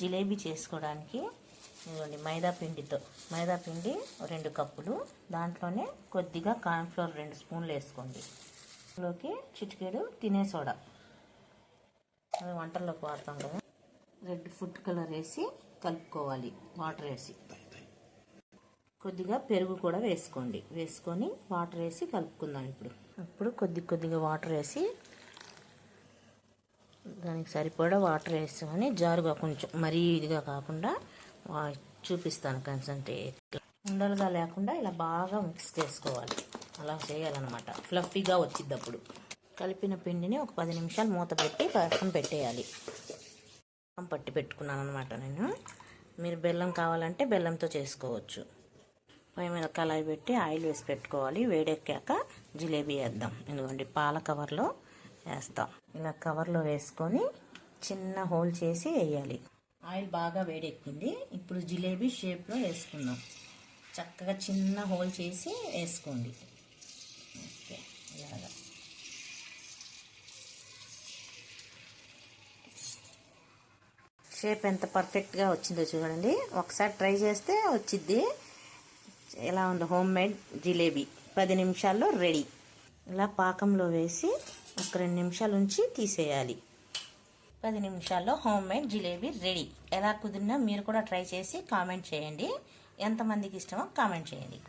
జిలేబీ చేసుకోవడానికి ఇదిగోండి మైదా పిండి 2 కప్పులు, దాంట్లోనే కొద్దిగా కార్న్ఫ్లోర్ 2 స్పూన్లు వేసుకోండి. ఇందులోకి చిటికెడు తినే సోడా, అది వంటల్లోకి వాడతాం కదా. రెడ్ ఫుడ్ కలర్ వేసి కలుపుకోవాలి. వాటర్ వేసి కొద్దిగా పెరుగు కూడా వేసుకొని వాటర్ వేసి కలుపుకుందాం. ఇప్పుడు కొద్దిగా వాటర్ వేసి దానికి సరిపడా వాటర్ వేసుకొని జారుగా కొంచెం మరీ ఇదిగా కాకుండా చూపిస్తాను. కన్సంట్రేట్ ఉండలుగా లేకుండా ఇలా బాగా మిక్స్ చేసుకోవాలి. అలా చేయాలన్నమాట. ఫ్లఫీగా వచ్చింది. అప్పుడు కలిపిన పిండిని ఒక 10 నిమిషాలు మూత పెట్టి పక్కన పెట్టేయాలి. పట్టి పెట్టుకున్నాను అనమాట నేను. మీరు బెల్లం కావాలంటే బెల్లంతో చేసుకోవచ్చు. పొయ్యి మీద కళాయి పెట్టి ఆయిల్ వేసి పెట్టుకోవాలి. వేడెక్కాక జిలేబీ వేద్దాం. ఎందుకంటే పాల కవర్లో వేస్తాం. ఇలా కవర్లో వేసుకొని చిన్న హోల్ చేసి వేయాలి. ఆయిల్ బాగా వేడెక్కింది. ఇప్పుడు జిలేబీ షేప్లో వేసుకుందాం. చక్కగా చిన్న హోల్ చేసి వేసుకోండి. ఓకే, ఇలాగా షేప్ ఎంత పర్ఫెక్ట్గా వచ్చిందో చూడండి. ఒకసారి ట్రై చేస్తే వచ్చిద్ది. ఎలా ఉందో హోమ్ మేడ్ జిలేబీ 10 నిమిషాల్లో రెడీ. ఇలా పాకంలో వేసి ఒక 2 నిమిషాల ఉంచి తీసేయాలి. 10 నిమిషాల్లో హోమ్ మేడ్ జిలేబీ రెడీ. ఎలా కుదిరినా మీరు కూడా ట్రై చేసి కామెంట్ చేయండి. ఎంతమందికి ఇష్టమో కామెంట్ చేయండి.